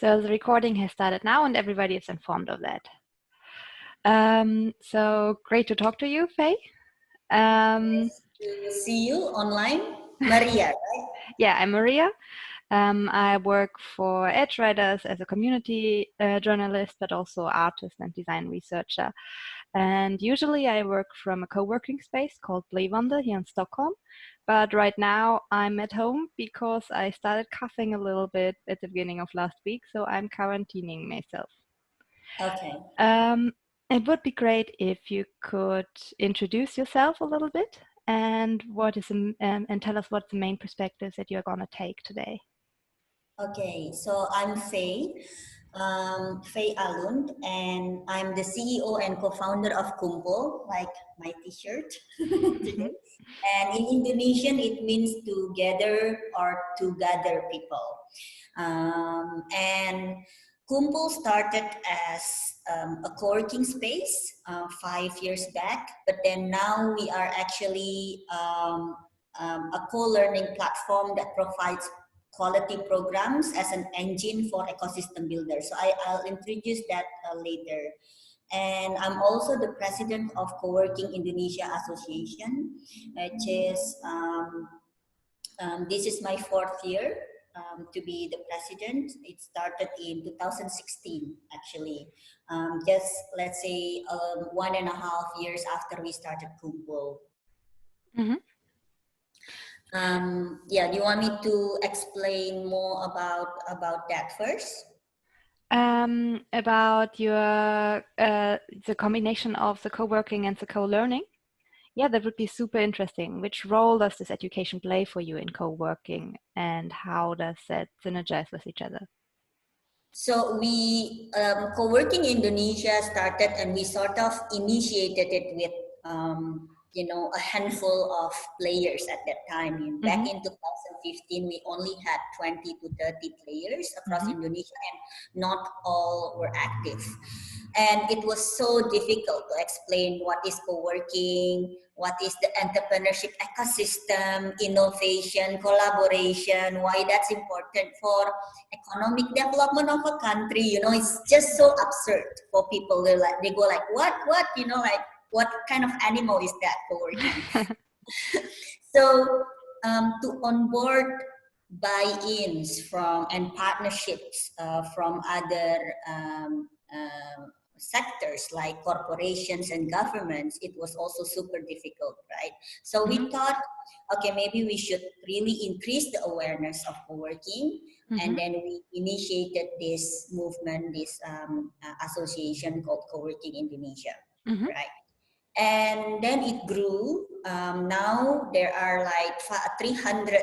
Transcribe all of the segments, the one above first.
So the recording has started now and everybody is informed of that. So great to talk to you, Faye. Nice to see you online. Maria, right? Yeah, I'm Maria. I work for Edge Writers as a community journalist, but also artist and design researcher. And usually I work from a co-working space called Blivande here in Stockholm. But right now I'm at home because I started coughing a little bit at the beginning of last week, so I'm quarantining myself. Okay. It would be great if you could introduce yourself a little bit and and tell us what the main perspectives that you're going to take today. Okay, so I'm Faye, Faye Ahlund, and I'm the CEO and co-founder of Kumpul, like my t-shirt today. And in Indonesian, it means to gather or to gather people. And Kumpul started as a co-working space 5 years back, but then now we are actually a co-learning platform that provides quality programs as an engine for ecosystem builders. So I'll introduce that later. And I'm also the president of Coworking Indonesia Association, which is, this is my 4th year to be the president. It started in 2016, actually. Just, let's say, 1.5 years after we started Kumpul. Yeah, do you want me to explain more about that first? About your the combination of the co-working and the co-learning? Yeah, that would be super interesting. Which role does this education play for you in co-working, and how does that synergize with each other? So we, Coworking Indonesia started, and we sort of initiated it with, a handful of players at that time. Back in 2015, we only had 20 to 30 players across Indonesia, and not all were active. And it was so difficult to explain what is co-working, what is the entrepreneurship ecosystem, innovation, collaboration, why that's important for economic development of a country. It's just so absurd for people. They go like, what, like, what kind of animal is that co-working? So to onboard buy-ins from and partnerships from other sectors like corporations and governments, it was also super difficult, right? So we thought, okay, maybe we should really increase the awareness of co-working, and then we initiated this movement, this association called Coworking Indonesia, right? And then it grew. Now there are like 300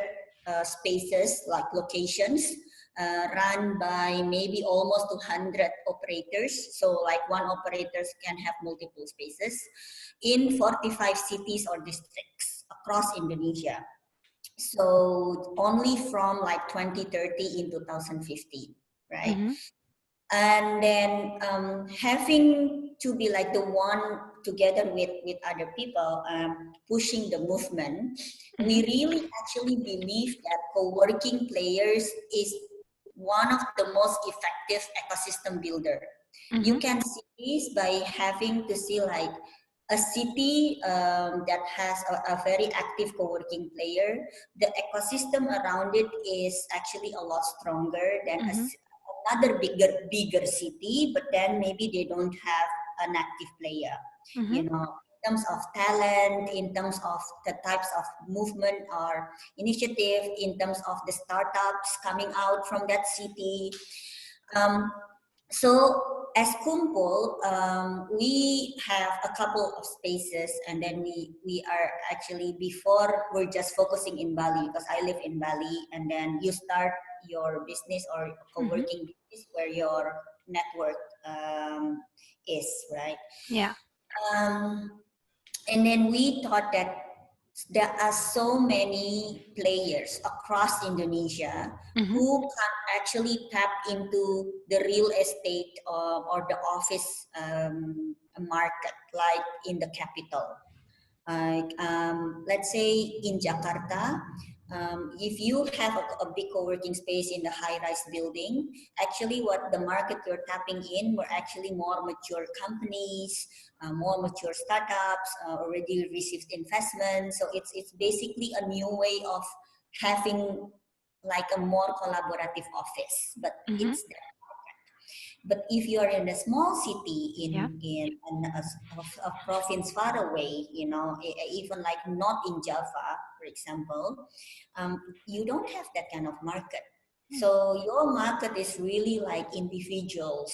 spaces, like locations, run by maybe almost 200 operators. So like one operator can have multiple spaces in 45 cities or districts across Indonesia. So only from like 2030 in 2015, right? And then having to be like the one together with other people pushing the movement, we really actually believe that co-working players is one of the most effective ecosystem builder. You can see this by having to see like a city that has a very active co-working player. The ecosystem around it is actually a lot stronger than another bigger city, but then maybe they don't have an active player. In terms of talent, in terms of the types of movement or initiative, in terms of the startups coming out from that city. So as Kumpul, we have a couple of spaces, and then we are actually, before we're just focusing in Bali, because I live in Bali, and then you start your business or co-working business where your network is, right? Yeah. And then we thought that there are so many players across Indonesia who can actually tap into the real estate or the office market, like in the capital. Like let's say in Jakarta, if you have a big co-working space in the high-rise building, actually what the market you're tapping in were actually more mature companies, more mature startups, already received investment. So it's basically a new way of having like a more collaborative office, but Mm-hmm. it's that. But if you are in a small city Yeah. in a province far away, you know, even like not in Java, for example, you don't have that kind of market. Mm. So your market is really like individuals,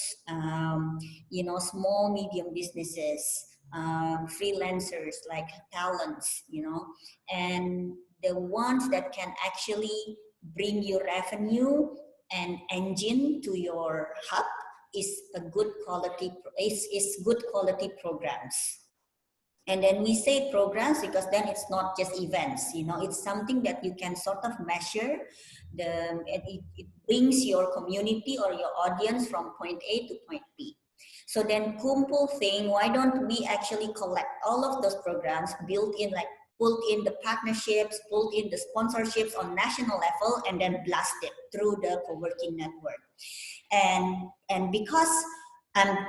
you know, small medium businesses, freelancers like talents, you know, and the ones that can actually bring you revenue and engine to your hub is a good quality is good quality programs. And then we say programs because then it's not just events, you know, it's something that you can sort of measure it brings your community or your audience from point A to point B. So then Kumpul thing, why don't we actually collect all of those programs, build in like pulled in the partnerships, pulled in the sponsorships on national level, and then blast it through the co-working network. And because I'm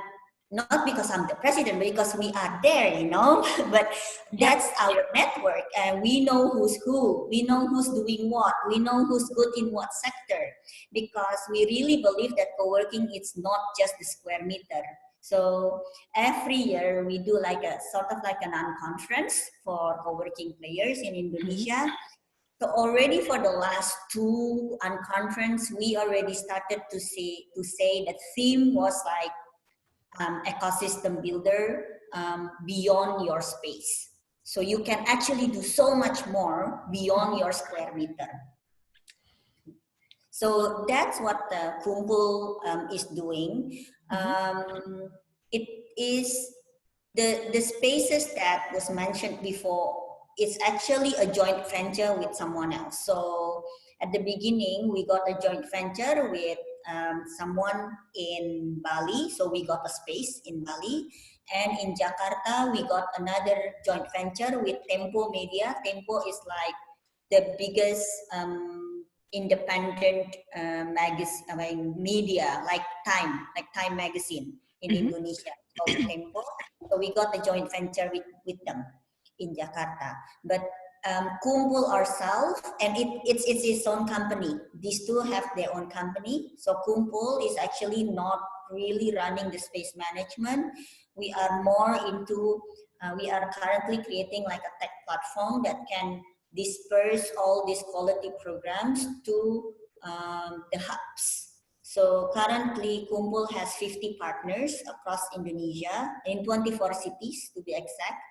not because I'm the president, but because we are there, you know. But Yeah. that's our network, and we know who's who, we know who's doing what, we know who's good in what sector, because we really believe that co-working it's not just the square meter. So every year we do like a sort of like an conference for co-working players in Mm-hmm. Indonesia. So already for the last two unconference, we already started to say that theme was like ecosystem builder beyond your space. So you can actually do so much more beyond your square meter. So that's what the Kumpul is doing. Mm-hmm. It is the spaces that was mentioned before. It's actually a joint venture with someone else. So at the beginning, we got a joint venture with someone in Bali. So we got a space in Bali. And in Jakarta, we got another joint venture with Tempo Media. Tempo is like the biggest independent media, like Time magazine in Mm-hmm. Indonesia, called Tempo. So we got a joint venture with them in Jakarta. But Kumpul ourselves, and it's its own company. These two have their own company. So Kumpul is actually not really running the space management. We are more into, we are currently creating like a tech platform that can disperse all these quality programs to the hubs. So currently, Kumpul has 50 partners across Indonesia in 24 cities to be exact.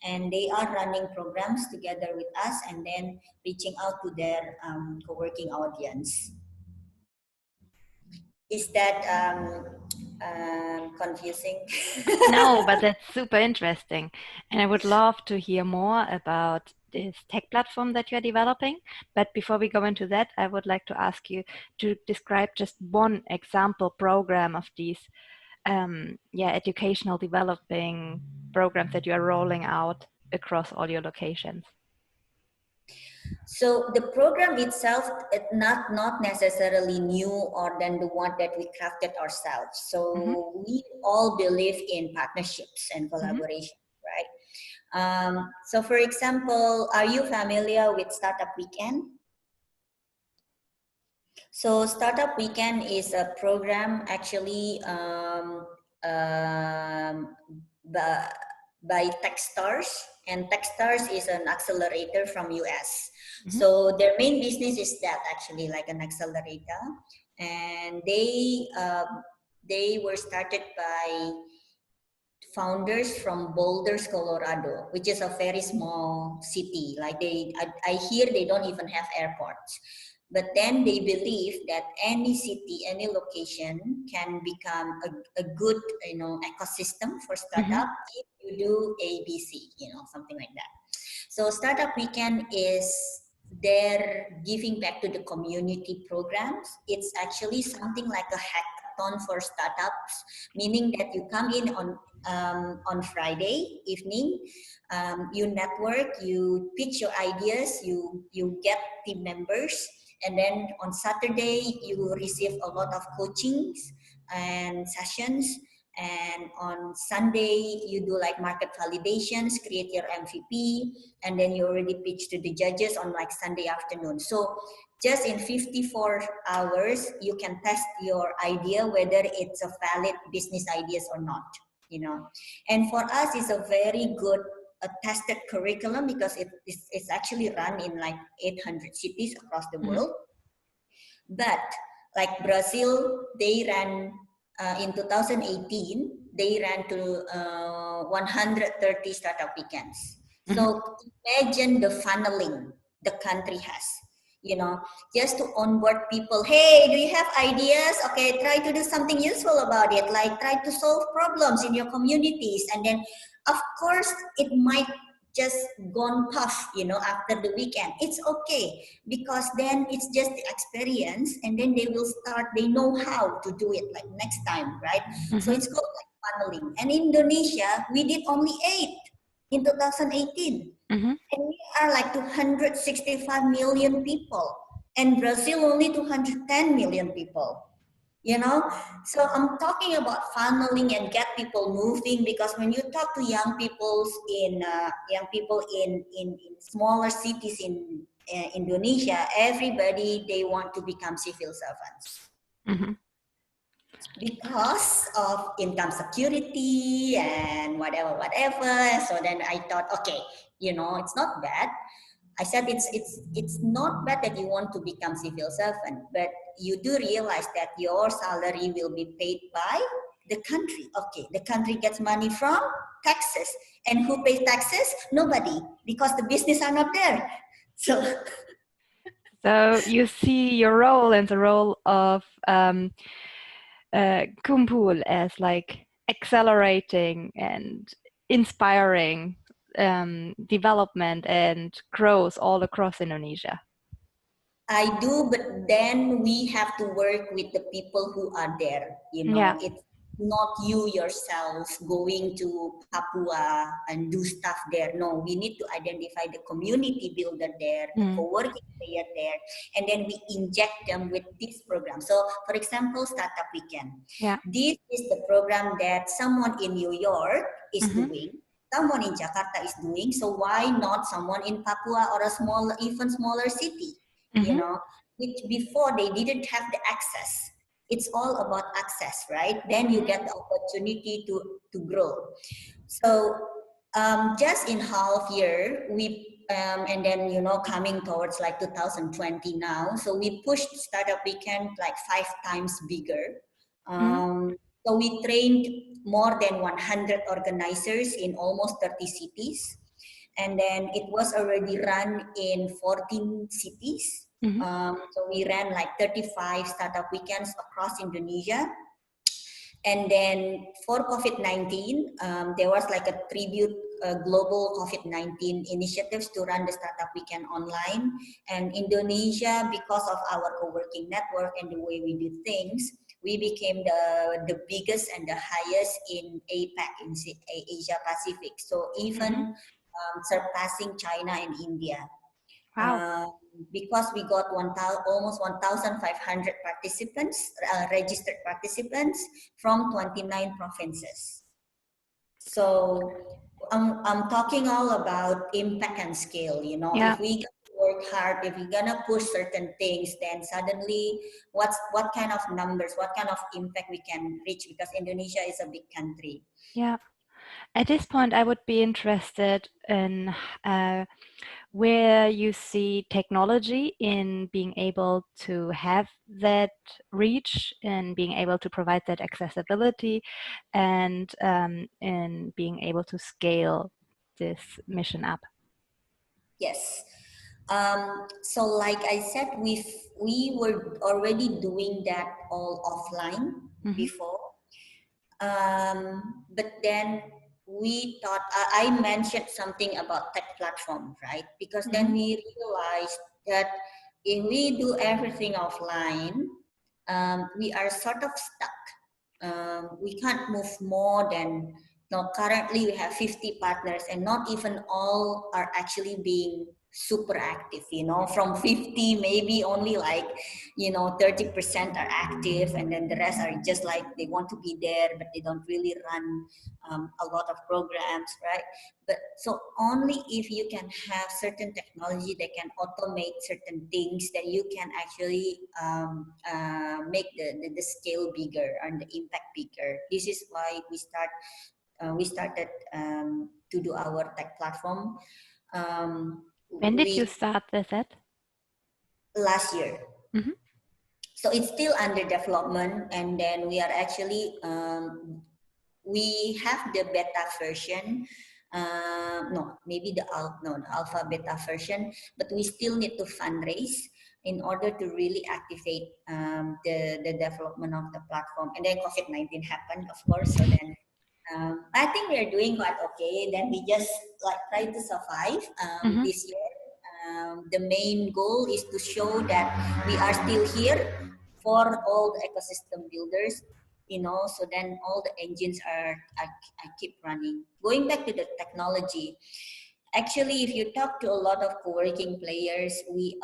And they are running programs together with us and then reaching out to their co-working audience. Is that confusing? No, but that's super interesting. And I would love to hear more about this tech platform that you're developing. But before we go into that, I would like to ask you to describe just one example program of these educational developing programs that you are rolling out across all your locations. So the program itself is not necessarily new or than the one that we crafted ourselves. Mm-hmm. So we all believe in partnerships and Mm-hmm. collaboration, right? So for example, are you familiar with Startup Weekend? So Startup Weekend is a program actually by, by Techstars, and Techstars is an accelerator from US. Mm-hmm. So their main business is that actually like an accelerator, and they were started by founders from Boulder, Colorado, which is a very small city. Like I hear they don't even have airports. But then they believe that any city, any location can become a good, you know, ecosystem for Mm-hmm. startup if you do ABC, you know, something like that. So Startup Weekend is their giving back to the community programs. It's actually something like a hack hackathon for startups, meaning that you come in on Friday evening, you network, you pitch your ideas, you get team members, and then on Saturday you receive a lot of coachings and sessions. And on Sunday, you do like market validations, create your MVP, and then you already pitch to the judges on like Sunday afternoon. So just in 54 hours, you can test your idea, whether it's a valid business ideas or not, you know. And for us, it's a very good tested curriculum because it's actually run in like 800 cities across the world. But like Brazil, they ran in 2018, they ran to 130 startup weekends. So imagine the funneling the country has, you know, just to onboard people. Hey, do you have ideas? Okay, try to do something useful about it, like try to solve problems in your communities. And then, of course, it might just gone tough, you know, after the weekend. It's okay, because then it's just the experience, and then they will start, they know how to do it like next time, right? So it's called like funneling. And Indonesia, we did only 8 in 2018. And we are like 265 million people, and Brazil only 210 million people, you know. So I'm talking about funneling and get people moving, because when you talk to young people in smaller cities in Indonesia, everybody, they want to become civil servants because of income security and whatever. So then I thought, okay, you know, it's not bad. I said it's not bad that you want to become civil servant, but you do realize that your salary will be paid by the country. Okay, the country gets money from taxes, and who pays taxes? Nobody, because the business are not there. So you see your role and the role of Kumpul as like accelerating and inspiring development and growth all across Indonesia. I do, but then we have to work with the people who are there. You know, it's not you yourself going to Papua and do stuff there. No, we need to identify the community builder there, the co-working player there, and then we inject them with this program. So, for example, Startup Weekend. This is the program that someone in New York is doing. Someone in Jakarta is doing. So why not someone in Papua or a smaller, even smaller city? You know, which before they didn't have the access. It's all about access, right? Then you get the opportunity to grow. So just in half year, we and then, you know, coming towards like 2020 now, so we pushed Startup Weekend like 5 times bigger. So we trained more than 100 organizers in almost 30 cities. And then it was already run in 14 cities. So we ran like 35 startup weekends across Indonesia. And then for COVID-19, there was like a tribute global COVID-19 initiatives to run the startup weekend online. And Indonesia, because of our co-working network and the way we do things, we became the biggest and the highest in APAC, in Asia Pacific. So even surpassing China and India. Wow. Because we got almost 1,500 participants, registered participants from 29 provinces. So I'm talking all about impact and scale. You know, if we work hard, if we're gonna push certain things, then suddenly what kind of numbers, what kind of impact we can reach, because Indonesia is a big country. Yeah. At this point, I would be interested in where you see technology in being able to have that reach and being able to provide that accessibility, and in being able to scale this mission up. Yes. So like I said, we were already doing that all offline before. But then we thought, I mentioned something about tech platform, right? Because then we realized that if we do everything offline, we are sort of stuck. we can't move more than, no, currently we have 50 partners and not even all are actually being super active, from 50, maybe only like, 30% are active, and then the rest are just like they want to be there, but they don't really run a lot of programs, right? But so only if you can have certain technology that can automate certain things, then you can actually make the scale bigger and the impact bigger. This is why we started to do our tech platform. When did you We start with it? Last year. Mm-hmm. So it's still under development, and then we are actually we have the beta version. No, maybe the alpha beta version, but we still need to fundraise in order to really activate the development of the platform. And then COVID-19 happened, of course. So then I think we are doing quite okay. Then we just like try to survive Mm-hmm. this year. The main goal is to show that we are still here for all the ecosystem builders, so then all the engines are keep running. Going back to the technology, actually, if you talk to a lot of co-working players, we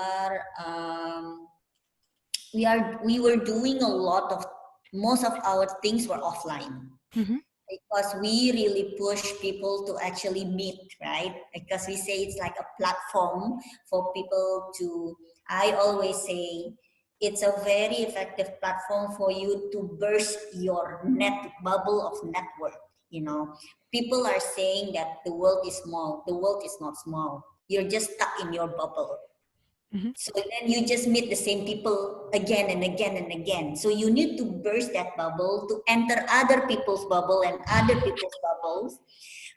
were doing a lot of, most of our things were offline. Mm-hmm. Because we really push people to actually meet, right? Because we say it's like a platform for people to, I always say it's a very effective platform for you to burst your net bubble of network. People are saying that the world is small. The world is not small. You're just stuck in your bubble. Mm-hmm. So then you just meet the same people again and again and again. So you need to burst that bubble to enter other people's bubble and other people's bubbles.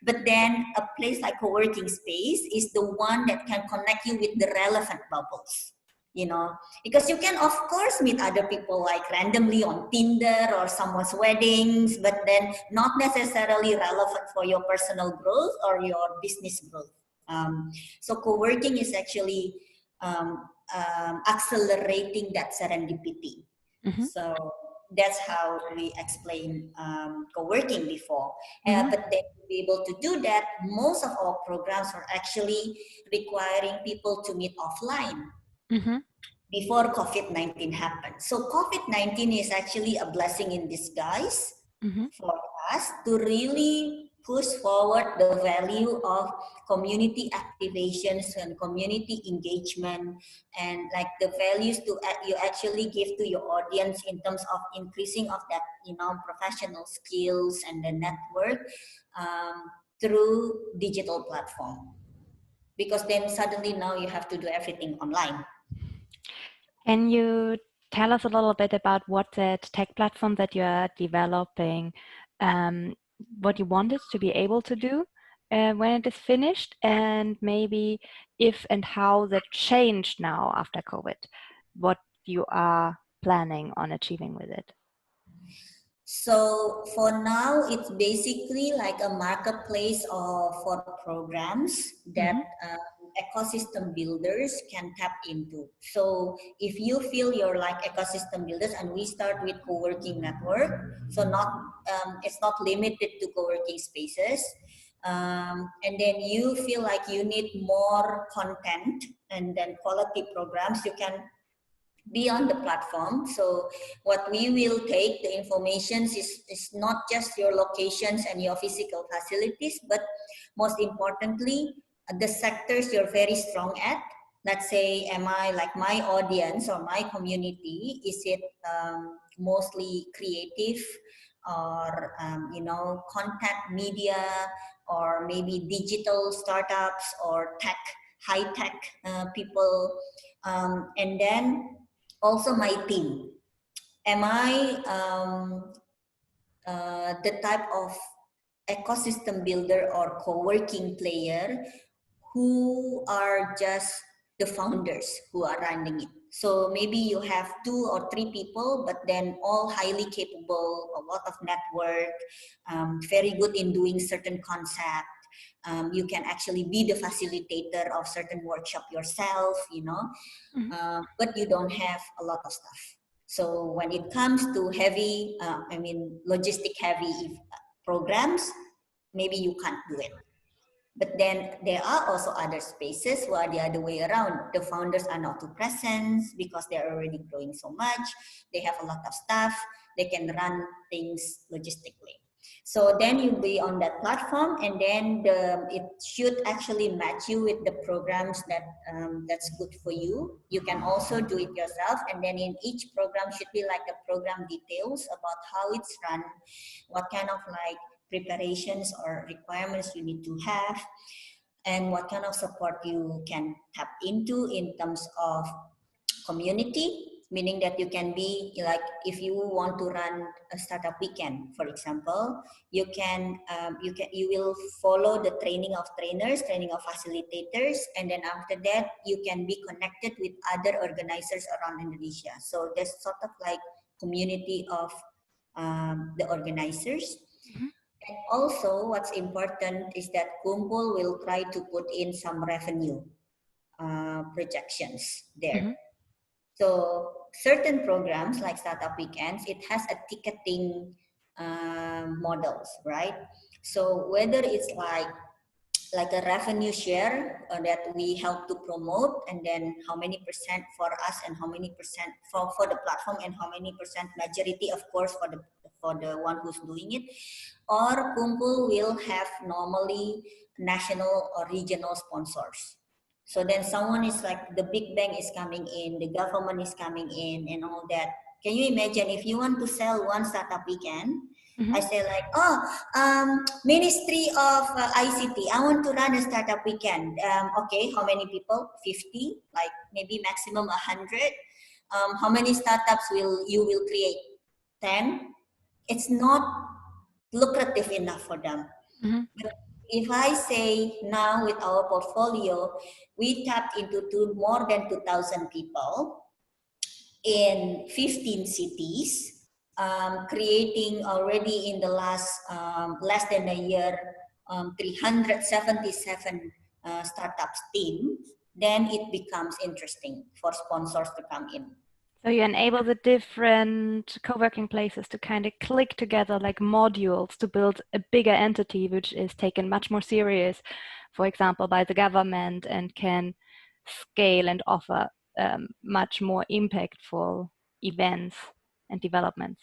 But then a place like a working space is the one that can connect you with the relevant bubbles. Because you can of course meet other people like randomly on Tinder or someone's weddings, but then not necessarily relevant for your personal growth or your business growth. So co-working is actually accelerating that serendipity. Mm-hmm. So that's how we explain co-working before. Mm-hmm. But then to be able to do that, most of our programs are actually requiring people to meet offline. Mm-hmm. Before COVID-19 happened. So COVID-19 is actually a blessing in disguise Mm-hmm. for us to really push forward the value of community activations and community engagement, and like the values to you actually give to your audience in terms of increasing of that professional skills and the network through digital platform, because then suddenly now you have to do everything online. Can you tell us a little bit about what that tech platform that you are developing, um, what you want it to be able to do when it is finished, and maybe if and how that changed now after COVID, what you are planning on achieving with it? So for now, it's basically like a marketplace for programs that Mm-hmm. ecosystem builders can tap into. So if you feel you're like ecosystem builders, and we start with co-working network, so not it's not limited to co-working spaces. And then you feel like you need more content and then quality programs, you can be on the platform. So what we will take the information is not just your locations and your physical facilities, but most importantly the sectors you're very strong at. Let's say, am I like my audience or my community, is it mostly creative, or content media, or maybe digital startups or tech, high tech people, and then also my team. Am I the type of ecosystem builder or co-working player who are just the founders who are running it? So maybe you have 2 or 3 people, but then all highly capable, a lot of network, very good in doing certain concept. You can actually be the facilitator of certain workshop yourself, Mm-hmm. but you don't have a lot of stuff. So when it comes to heavy, logistic heavy programs, maybe you can't do it. But then there are also other spaces where the other way around. The founders are not too present because they're already growing so much. They have a lot of staff. They can run things logistically. So then you'll be on that platform, and then it should actually match you with the programs that's good for you. You can also do it yourself, and then in each program should be like the program details about how it's run, what kind of like preparations or requirements you need to have, and what kind of support you can tap into in terms of community, meaning that you can be like, if you want to run a startup weekend, for example, you will follow the training of trainers, training of facilitators, and then after that you can be connected with other organizers around Indonesia. So there's sort of like community of the organizers. Mm-hmm. And also what's important is that Kumpul will try to put in some revenue projections there. Mm-hmm. So certain programs like Startup Weekends, it has a ticketing models, right? So whether it's like a revenue share that we help to promote, and then how many percent for us and how many percent for the platform, and how many percent majority, of course, for the one who's doing it, or Kumpul will have normally national or regional sponsors. So then someone is like, the big bank is coming in, the government is coming in, and all that. Can you imagine if you want to sell one startup weekend? Mm-hmm. I say like, Ministry of ICT, I want to run a startup weekend. Okay, how many people? 50, like maybe maximum 100. How many startups you will create? 10. It's not lucrative enough for them. Mm-hmm. But if I say now with our portfolio, we tapped into more than 2,000 people in 15 cities, creating already in the last less than a year 377 startups team, then it becomes interesting for sponsors to come in. So you enable the different co-working places to kind of click together like modules to build a bigger entity, which is taken much more serious, for example, by the government, and can scale and offer much more impactful events and developments.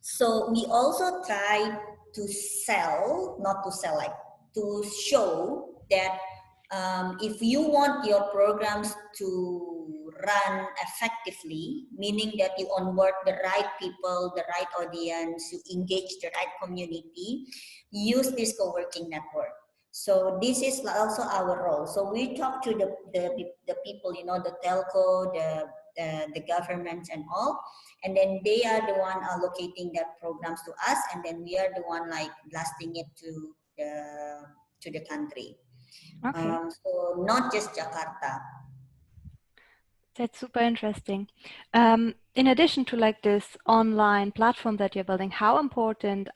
So we also try to like to show that if you want your programs to run effectively, meaning that you onboard the right people, the right audience, you engage the right community, use this co-working network. So this is also our role. So we talk to the people, the telco, the governments and all, and then they are the one allocating that programs to us, and then we are the one like blasting it to the country. Okay. So not just Jakarta. That's super interesting. In addition to like this online platform that you're building, how important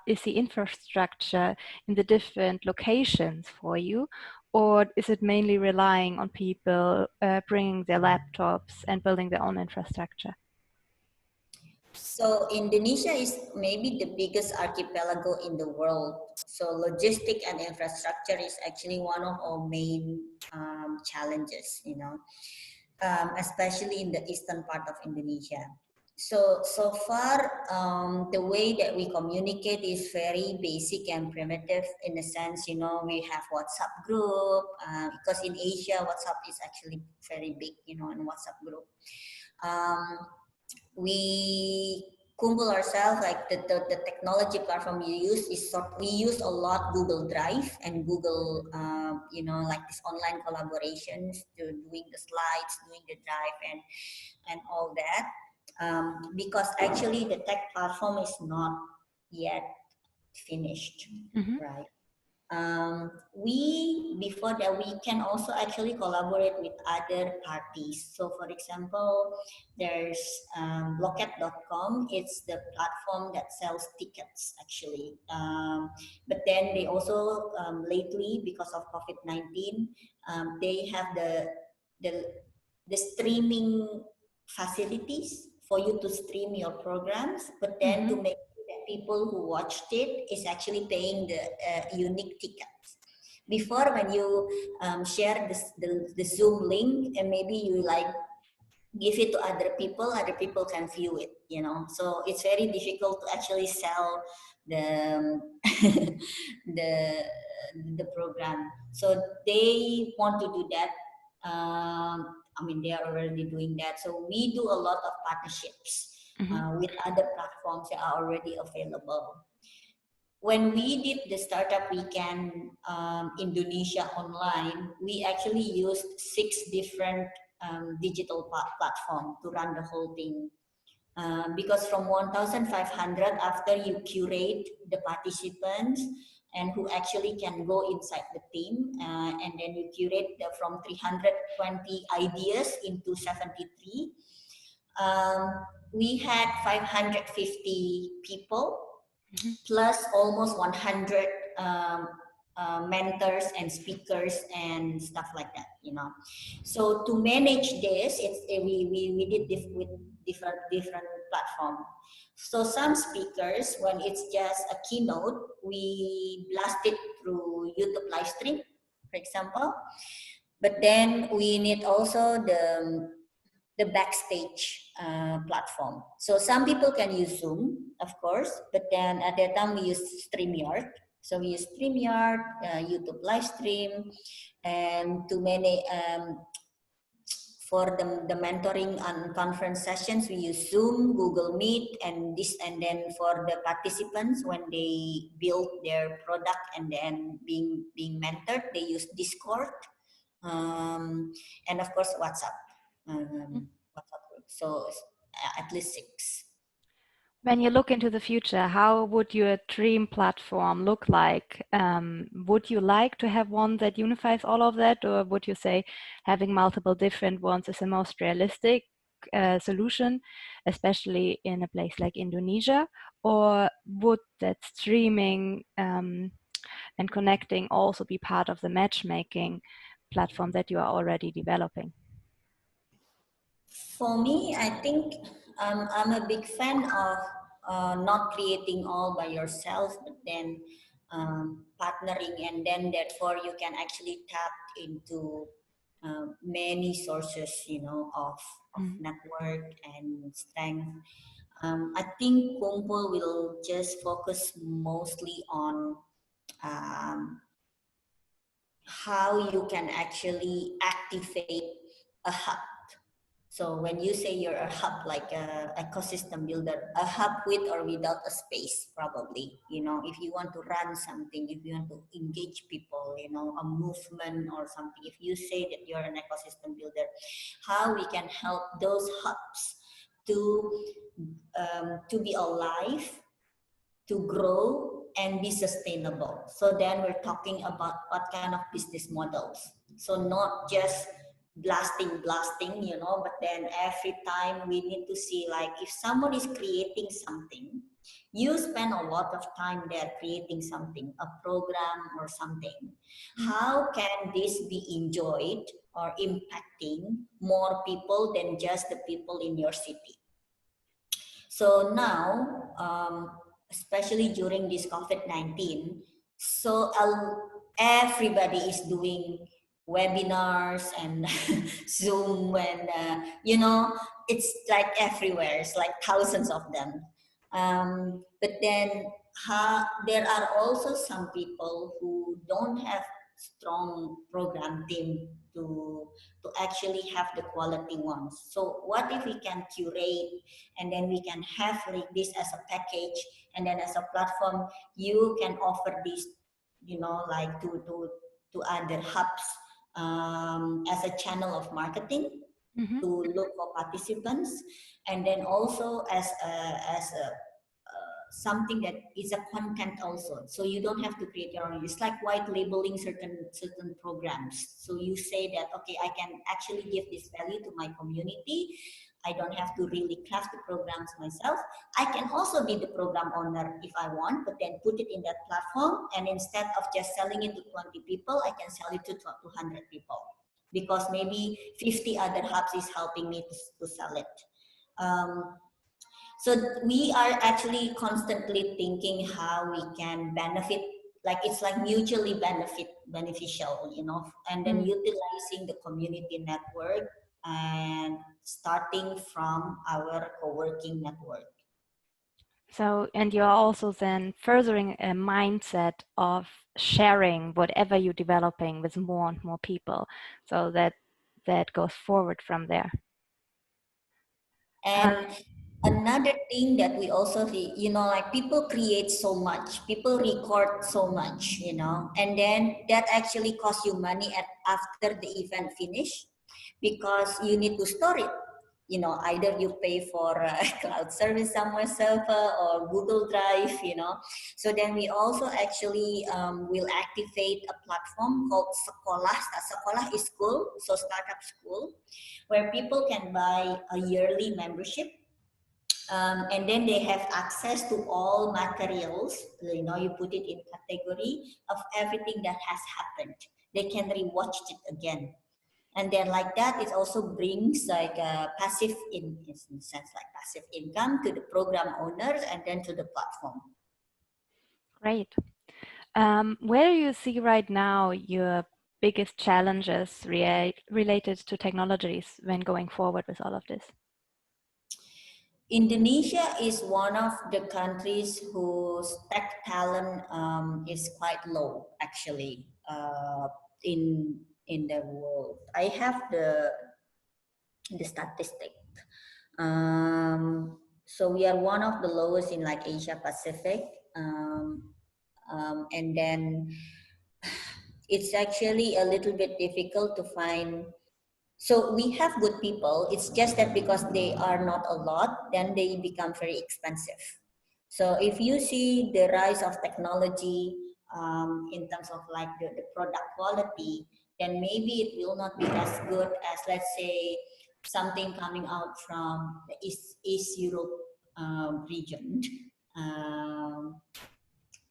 is the infrastructure in the different locations for you? Or is it mainly relying on people bringing their laptops and building their own infrastructure? So Indonesia is maybe the biggest archipelago in the world. So logistic and infrastructure is actually one of our main challenges, especially in the eastern part of Indonesia. So far, the way that we communicate is very basic and primitive in the sense, we have WhatsApp group, because in Asia, WhatsApp is actually very big, in WhatsApp group. We Google ourselves, like the technology platform we use a lot Google Drive and Google, like this online collaborations, to doing the slides, doing the drive and all that. Because actually the tech platform is not yet finished, Mm-hmm. right? Before that, we can also actually collaborate with other parties. So for example, there's locket.com. It's the platform that sells tickets actually. But then they also lately, because of COVID-19, they have the streaming facilities for you to stream your programs, but then to Mm-hmm. make sure that people who watched it is actually paying the unique tickets. Before, when you share the Zoom link, and maybe you like give it to other people can view it, so it's very difficult to actually sell the the the program. So they want to do that. I mean, they are already doing that, so we do a lot of partnerships Mm-hmm. with other platforms that are already available. When we did the startup weekend Indonesia online, we actually used 6 different digital platform to run the whole thing. Because from 1,500, after you curate the participants and who actually can go inside the team, and then you curate from 320 ideas into 73, we had 550 people Mm-hmm. plus almost 100 mentors and speakers and stuff like that. So to manage this, we did this with different platform. So some speakers, when it's just a keynote, we blast it through YouTube live stream, for example. But then we need also the backstage platform. So some people can use Zoom, of course, but then at that time we use StreamYard. So we use StreamYard, YouTube live stream, and to many for the mentoring and conference sessions we use Zoom, Google Meet, and then for the participants when they build their product and then being mentored, they use Discord, and of course WhatsApp. WhatsApp group. So at least 6. When you look into the future, how would your dream platform look like? Would you like to have one that unifies all of that, or would you say having multiple different ones is the most realistic solution, especially in a place like Indonesia? Or would that streaming and connecting also be part of the matchmaking platform that you are already developing? For me, I think I'm a big fan of not creating all by yourself, but then partnering, and then therefore you can actually tap into many sources, of Mm. network and strength. I think Kumpul will just focus mostly on um, how you can actually activate a hub. So when you say you're a hub, like a ecosystem builder, a hub with or without a space, probably, if you want to run something, if you want to engage people, a movement or something, if you say that you're an ecosystem builder, how we can help those hubs to be alive, to grow and be sustainable. So then we're talking about what kind of business models. So not just blasting, but then every time we need to see, like, if someone is creating something, you spend a lot of time there creating something, a program or something. Mm. How can this be enjoyed or impacting more people than just the people in your city? So now, especially during this COVID-19, so everybody is doing webinars and Zoom, and it's like everywhere. It's like thousands of them. But then there are also some people who don't have strong program team to actually have the quality ones. So what if we can curate, and then we can have like this as a package, and then as a platform you can offer this, like to other hubs, as a channel of marketing Mm-hmm. to look for participants, and then also as a something that is a content also, so you don't have to create your own. It's like white labeling certain programs, so you say that, okay, I can actually give this value to my community. I don't have to really craft the programs myself. I can also be the program owner if I want, but then put it in that platform, and instead of just selling it to 20 people, I can sell it to 200 people. because maybe 50 other hubs is helping me to sell it. Um, so we are actually constantly thinking how we can benefit, like it's like mutually beneficial, and then Mm. utilizing the community network and starting from our co-working network. So, and you're also then furthering a mindset of sharing whatever you're developing with more and more people, so that that goes forward from there. And another thing that we also see, like people create so much, people record so much, and then that actually costs you money after the event finish, because you need to store it. Either you pay for a cloud service somewhere server or Google Drive, So then we also actually will activate a platform called Sekolah. Sekolah is school, so startup school, where people can buy a yearly membership, and then they have access to all materials. You put it in category of everything that has happened. They can rewatch it again, and then like that, it also brings like a passive in sense, like passive income to the program owners and then to the platform. Great. Where do you see right now your biggest challenges related to technologies when going forward with all of this? Indonesia is one of the countries whose tech talent is quite low, actually, in the world. I have the statistic. So we are one of the lowest in like Asia Pacific, and then it's actually a little bit difficult to find. So we have good people. It's just that because they are not a lot, then they become very expensive. So if you see the rise of technology in terms of like the product quality, then maybe it will not be as good as, let's say, something coming out from the East Europe region. Um,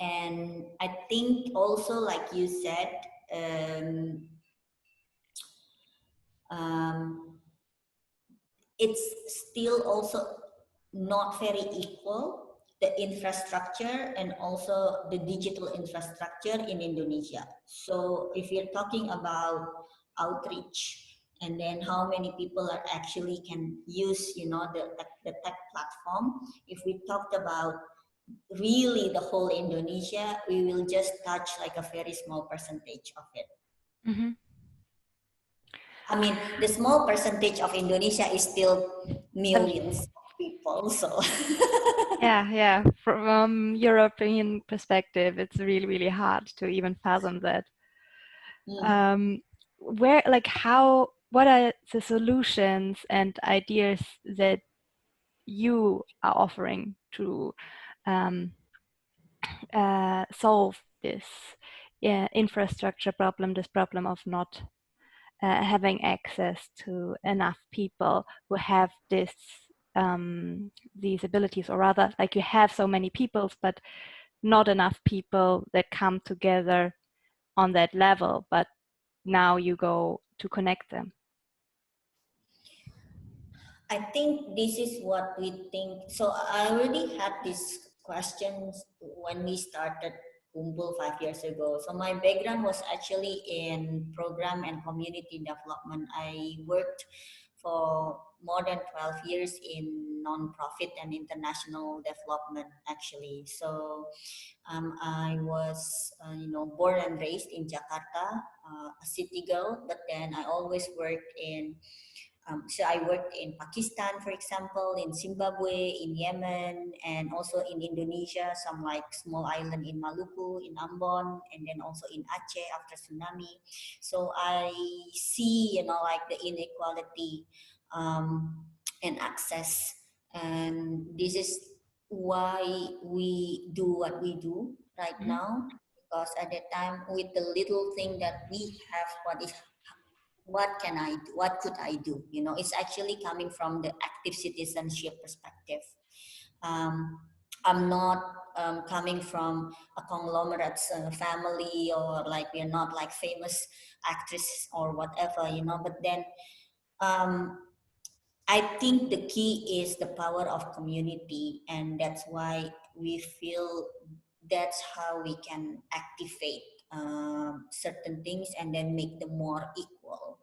and I think also, like you said, um, um, it's still also not very equal, the infrastructure and also the digital infrastructure in Indonesia. So if you're talking about outreach, and then how many people are actually can use the tech platform, if we talked about really the whole Indonesia, we will just touch like a very small percentage of it. Mm-hmm. I mean, the small percentage of Indonesia is still millions of people. So, Yeah. From European perspective, it's really, really hard to even fathom that. mm. Where, like, what are the solutions and ideas that you are offering to um, solve this infrastructure problem, this problem of not having access to enough people who have these abilities, or rather, like, you have so many peoples, but not enough people that come together on that level. But now you go to connect them. I think this is what we think. So I already had these questions when we started Kumpul 5 years ago. So my background was actually in program and community development. I worked for more than 12 years in non-profit and international development, actually. So I was, born and raised in Jakarta, a city girl, but then I always worked in so I worked in Pakistan, for example, in Zimbabwe, in Yemen, and also in Indonesia, some like small island in Maluku, in Ambon, and then also in Aceh after tsunami. So I see, like the inequality and access. And this is why we do what we do right Mhm. now. Because at that time, with the little thing that we have, what can I do? What could I do? It's actually coming from the active citizenship perspective. Um, I'm not coming from a conglomerate family, or like we're not like famous actress or whatever, but then um, I think the key is the power of community, and that's why we feel that's how we can activate certain things and then make them more equal.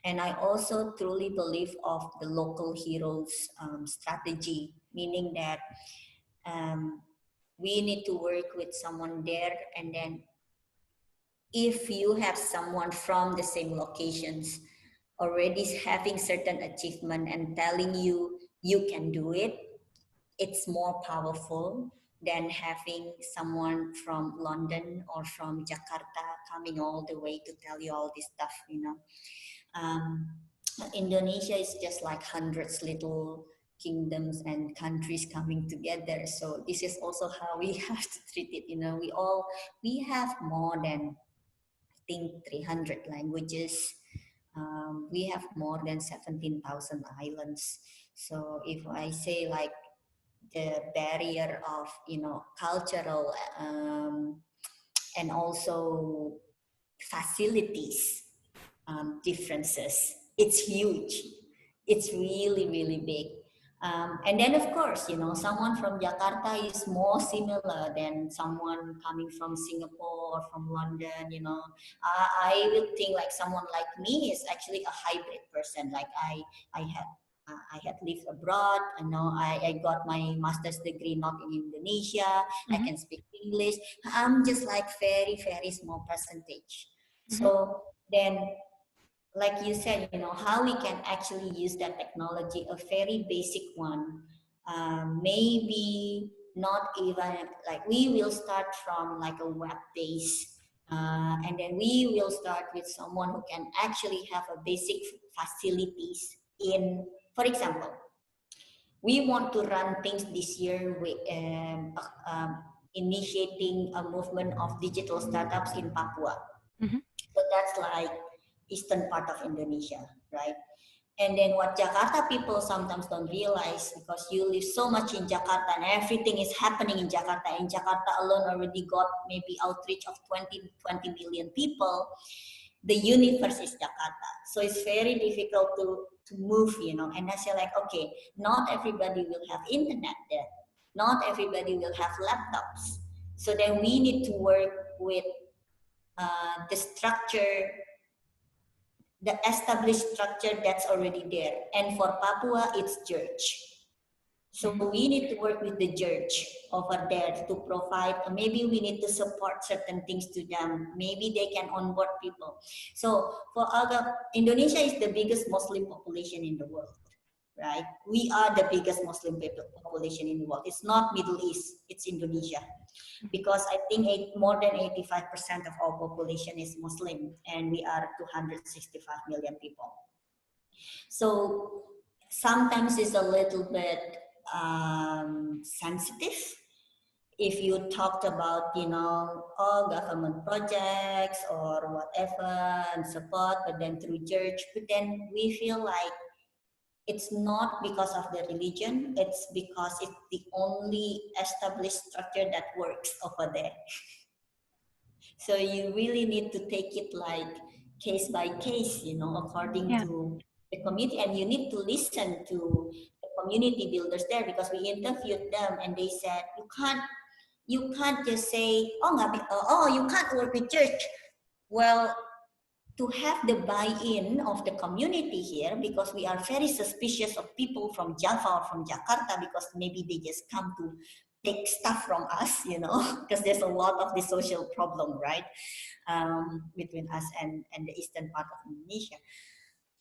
And I also truly believe of the local heroes strategy, meaning that um, we need to work with someone there, and then if you have someone from the same locations already having certain achievement and telling you you can do it, it's more powerful than having someone from London or from Jakarta coming all the way to tell you all this stuff. um, Indonesia is just like hundreds little kingdoms and countries coming together. So this is also how we have to treat it. We have more than, I think, 300 languages. We have more than 17,000 islands. So if I say like the barrier of cultural and also facilities differences, it's huge. It's really really big. And then of course, someone from Jakarta is more similar than someone coming from Singapore or from London. I would think like someone like me is actually a hybrid person. Like I had lived abroad. I got my master's degree not in Indonesia. I Mm-hmm. can speak English. I'm just like very very small percentage. Mm-hmm. So then, like you said, how we can actually use that technology, a very basic one, maybe not even like we will start from like a web base, and then we will start with someone who can actually have a basic facilities in, for example, we want to run things this year with initiating a movement of digital startups in Papua. Mm-hmm. So that's like eastern part of Indonesia, right? And then what Jakarta people sometimes don't realize, because you live so much in Jakarta and everything is happening in Jakarta. In Jakarta alone already got maybe outreach of 20 million people. The universe is Jakarta. So it's very difficult to move, And I say like, okay, not everybody will have internet there. Not everybody will have laptops. So then we need to work with the structure, the established structure that's already there. And for Papua, it's church. So Mm-hmm. we need to work with the church over there to provide, maybe we need to support certain things to them. Maybe they can onboard people. So for Indonesia is the biggest Muslim population in the world, right? We are the biggest Muslim population in the world. It's not Middle East, it's Indonesia. Because I think more than 85% of our population is Muslim, and we are 265 million people. So sometimes it's a little bit sensitive if you talked about, all government projects or whatever and support, but then through church, but then we feel like it's not because of the religion, it's because it's the only established structure that works over there. So you really need to take it like case by case, according Yeah. to the community, and you need to listen to the community builders there, because we interviewed them and they said you can't just say, you can't work with church. Well, to have the buy-in of the community here, because we are very suspicious of people from Java or from Jakarta, because maybe they just come to take stuff from us, because there's a lot of the social problem, right, between us and the eastern part of Indonesia.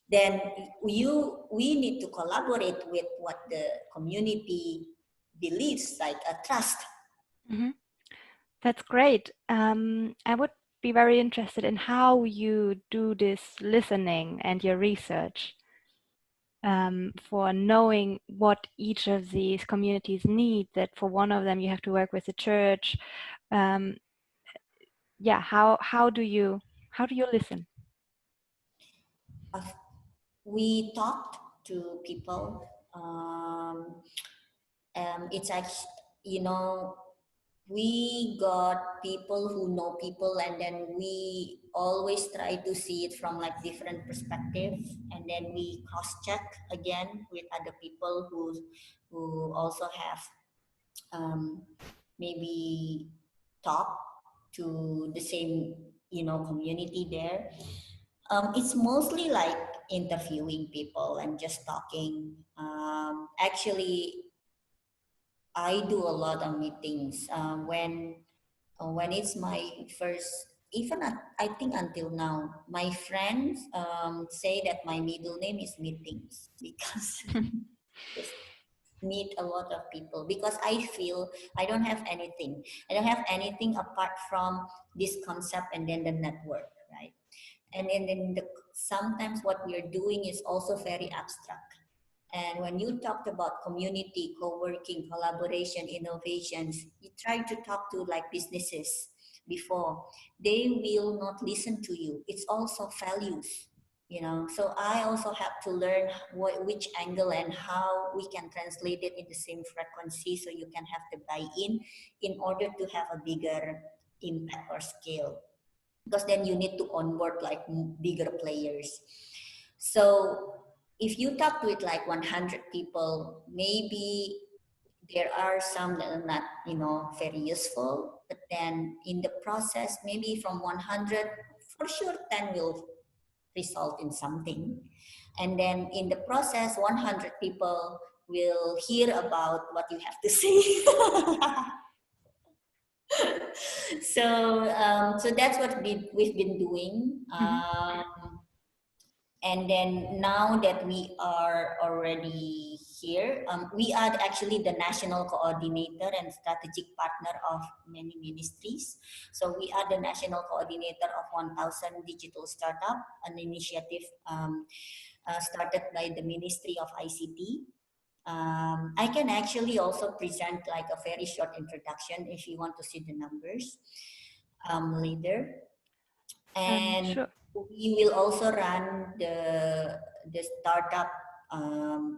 Then we need to collaborate with what the community believes, like a trust. Mm-hmm. That's great. I would be very interested in how you do this listening and your research, for knowing what each of these communities need. That for one of them you have to work with the church. Um, yeah, how do you listen? Uh, we talked to people. It's actually, you know we got people who know people, and then we always try to see it from like different perspective, and then we cross check again with other people who also have um, maybe talk to the same community there. It's mostly like interviewing people and just talking. Actually, I do a lot of meetings when it's my first. Even I think until now, my friends say that my middle name is meetings because just meet a lot of people, because I feel I don't have anything. I don't have anything apart from this concept and then the network, right? And then sometimes what we are doing is also very abstract. And when you talked about community, co-working, collaboration, innovations, you try to talk to like businesses before, they will not listen to you. It's also values, So I also have to learn which angle and how we can translate it in the same frequency so you can have the buy-in in order to have a bigger impact or scale, because then you need to onboard like bigger players. So if you talk with like 100 people, maybe there are some that are not, very useful. But then in the process, maybe from 100, for sure 10 will result in something. And then in the process, 100 people will hear about what you have to say. So that's what we've been doing. Mhm. And then now that we are already here, we are actually the national coordinator and strategic partner of many ministries. So we are the national coordinator of 1000 Digital Startup, an initiative started by the Ministry of ICT. I can actually also present like a very short introduction if you want to see the numbers later. And Sure. we will also run the startup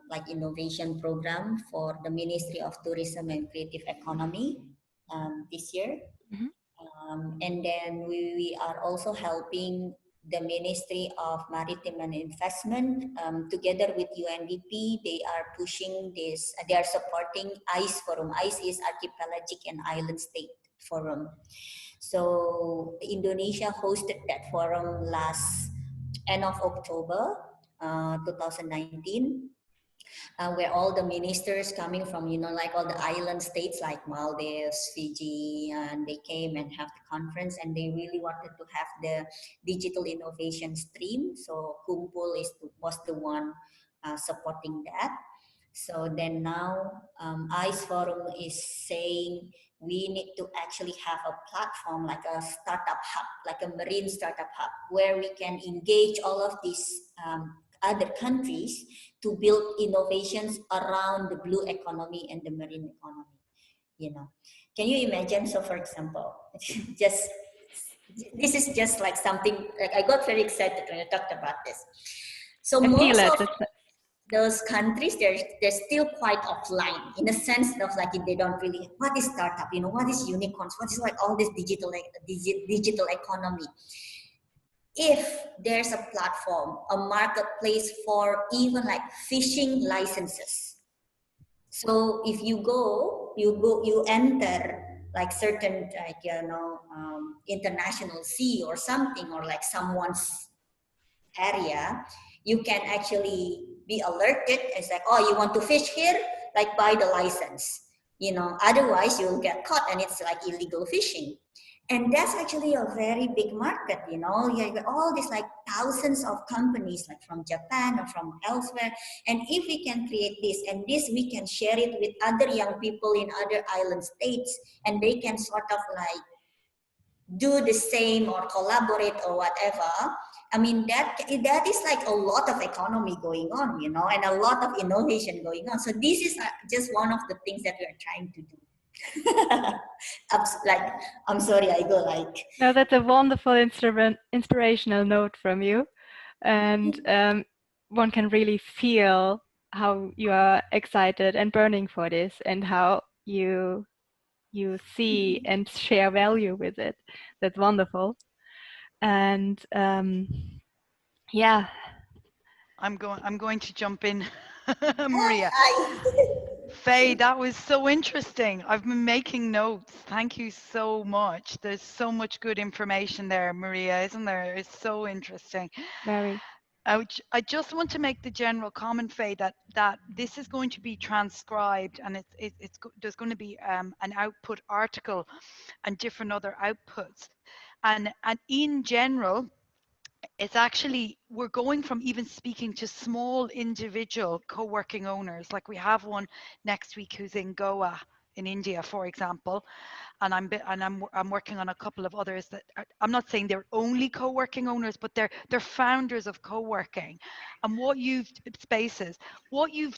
like innovation program for the Ministry of Tourism and Creative Economy this year. Mhm. And then we are also helping the Ministry of Maritime and Investment together with UNDP. They are pushing this, they are supporting ICE Forum. ICE is Archipelagic and Island State Forum. So Indonesia hosted that forum last end of October 2019, where all the ministers coming from, like all the island states like Maldives, Fiji, and they came and have the conference, and they really wanted to have the digital innovation stream. So Kumpul was the one supporting that. So then now ICE Forum is saying we need to actually have a platform like a startup hub, like a marine startup hub, where we can engage all of these other countries to build innovations around the blue economy and the marine economy. Can you imagine? So, for example, just this is just like something like I got very excited when I talked about this. So I feel most it. of those countries, they're still quite offline in the sense of like they don't really what is startup, what is unicorns, what is like all this digital economy. If there's a platform, a marketplace for even like fishing licenses. So if you enter like certain like international sea or something, or like someone's area, you can actually be alerted. It's like, oh, you want to fish here, like buy the license. Otherwise you'll get caught and it's like illegal fishing. And that's actually a very big market. You got all these like thousands of companies like from Japan or from elsewhere. And if we can create this and this, we can share it with other young people in other island states, and they can sort of like do the same or collaborate or whatever. I mean, that is like a lot of economy going on, and a lot of innovation going on. So this is just one of the things that we are trying to do. Like, I'm sorry, I go like. No, that's a wonderful inspirational note from you. And one can really feel how you are excited and burning for this, and how you you see and share value with it. That's wonderful. And yeah, I'm going to jump in, Maria. I, Faye, that was so interesting. I've been making notes. Thank you so much. There's so much good information there, Maria, isn't there? It's so interesting. very. I just want to make the general comment, Faye, that this is going to be transcribed, and there's going to be an output article and different other outputs. And in general, it's actually, we're going from even speaking to small individual co-working owners, like we have one next week who's in Goa in India, for example, and I'm working on a couple of others that I'm not saying they're only co-working owners, but they're founders of co-working. And what you've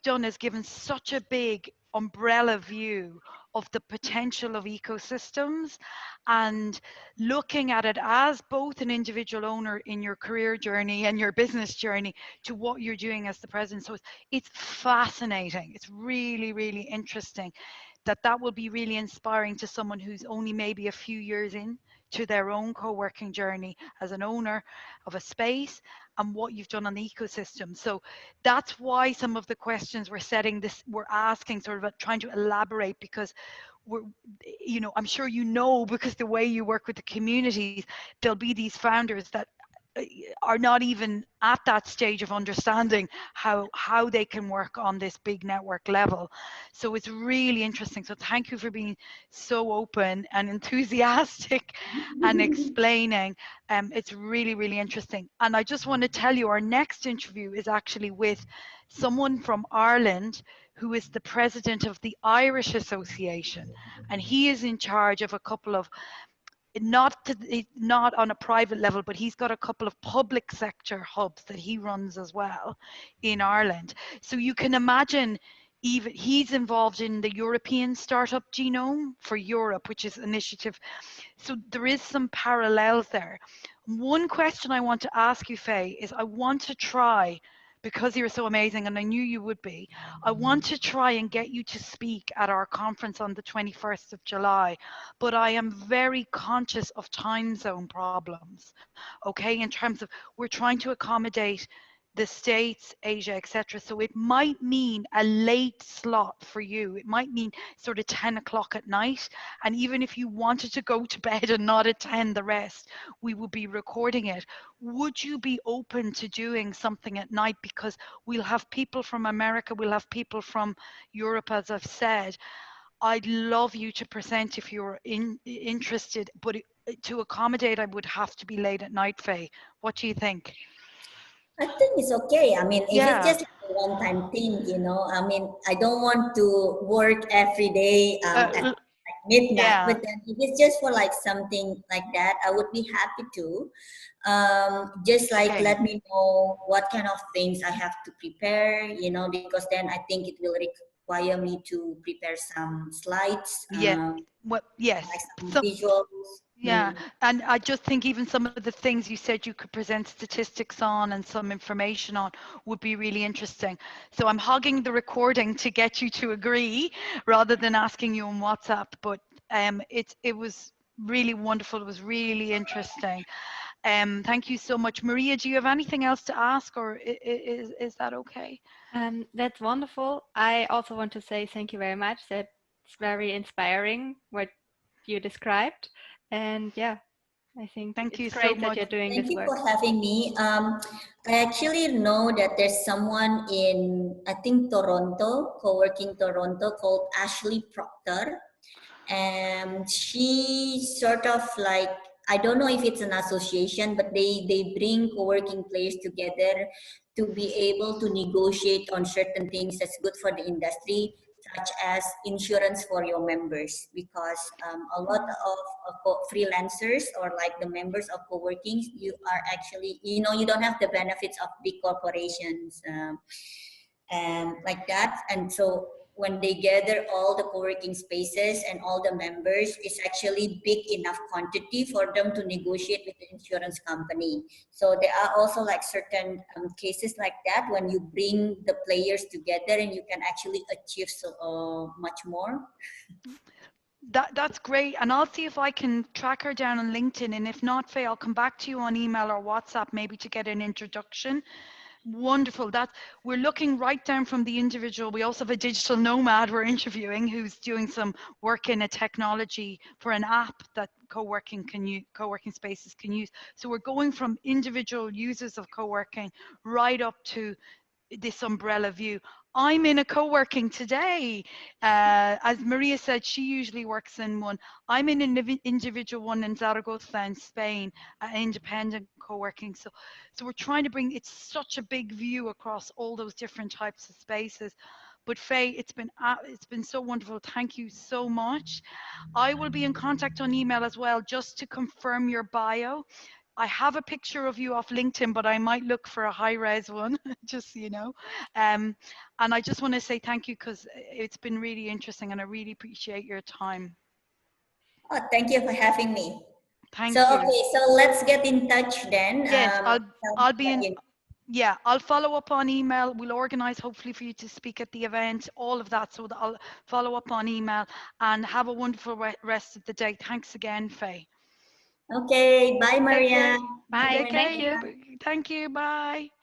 done is given such a big umbrella view of the potential of ecosystems, and looking at it as both an individual owner in your career journey and your business journey to what you're doing as the president. So it's fascinating. It's really, really interesting that will be really inspiring to someone who's only maybe a few years in to their own co-working journey as an owner of a space, and what you've done on the ecosystem. So that's why some of the questions we're asking, sort of trying to elaborate, because we're, I'm sure because the way you work with the communities, there'll be these founders that uh, are not even at that stage of understanding how they can work on this big network level. So it's really interesting. So thank you for being so open and enthusiastic and explaining. It's really, really interesting. And I just want to tell you, our next interview is actually with someone from Ireland who is the president of the Irish Association, and he is in charge of a couple of, not on a private level, but he's got a couple of public sector hubs that he runs as well in Ireland. So you can imagine, even he's involved in the European Startup Genome for Europe, which is initiative. So there is some parallels there. One question I want to ask you, Faye, is I want to try, because you're so amazing and I knew you would be, I want to try and get you to speak at our conference on the 21st of July, but I am very conscious of time zone problems, okay, in terms of we're trying to accommodate the States, Asia, etc. So it might mean a late slot for you. It might mean sort of 10 o'clock at night. And even if you wanted to go to bed and not attend the rest, we would be recording it. Would you be open to doing something at night? Because we'll have people from America, we'll have people from Europe, as I've said. I'd love you to present if you're interested, but to accommodate, I would have to be late at night, Faye. What do you think? I think it's okay. I mean, if it's Yeah. just a one-time thing, I mean, I don't want to work every day at Uh, midnight. yeah. But then if it's just for like something like that, I would be happy to. Just like Okay. let me know what kind of things I have to prepare, because then I think it will require me to prepare some slides, Yeah. Well, like yes. some So, visuals. yeah, and I just think even some of the things you said you could present statistics on and some information on would be really interesting. So I'm hogging the recording to get you to agree rather than asking you on WhatsApp. But it was really wonderful. It was really interesting. Thank you so much, Maria. Do you have anything else to ask, or is that okay? That's wonderful. I also want to say thank you very much. That's very inspiring what you described. And yeah, I think Thank it's you so great that much. you're doing Thank this you work. for having me. I actually know that there's someone in, I think, Toronto, co-working Toronto, called Ashley Proctor. And she sort of like, I don't know if it's an association, but they bring co-working players together to be able to negotiate on certain things that's good for the industry, such as insurance for your members, because a lot of freelancers or like the members of co-working, you are actually, you don't have the benefits of big corporations, and like that. And so when they gather all the co-working spaces and all the members, it's actually big enough quantity for them to negotiate with the insurance company. So there are also like certain cases like that when you bring the players together and you can actually achieve so much more. That's great, and I'll see if I can track her down on LinkedIn, and if not, Faye, I'll come back to you on email or WhatsApp maybe to get an introduction. Wonderful. That we're looking right down from the individual. We also have a digital nomad we're interviewing who's doing some work in a technology for an app that co-working spaces can use. So we're going from individual users of co-working right up to this umbrella view. I'm in a co-working today. As Maria said, she usually works in one. I'm in an individual one in Zaragoza in Spain, independent co-working. So we're trying to bring, it's such a big view across all those different types of spaces. But Faye, it's been so wonderful. Thank you so much. I will be in contact on email as well, just to confirm your bio. I have a picture of you off LinkedIn, but I might look for a high res one, just so you know. Um, and I just want to say thank you because it's been really interesting and I really appreciate your time. Oh, thank you for having me. So, Thank you. okay, so let's get in touch then. Yes, Tell me I'll be what in. you. Yeah, I'll follow up on email. We'll organize hopefully for you to speak at the event, all of that. So that I'll follow up on email and have a wonderful rest of the day. Thanks again, Faye. Okay, bye, Take Maria. care. Thank you, Bye. Take care. Thank Maria. you. Thank you. Bye.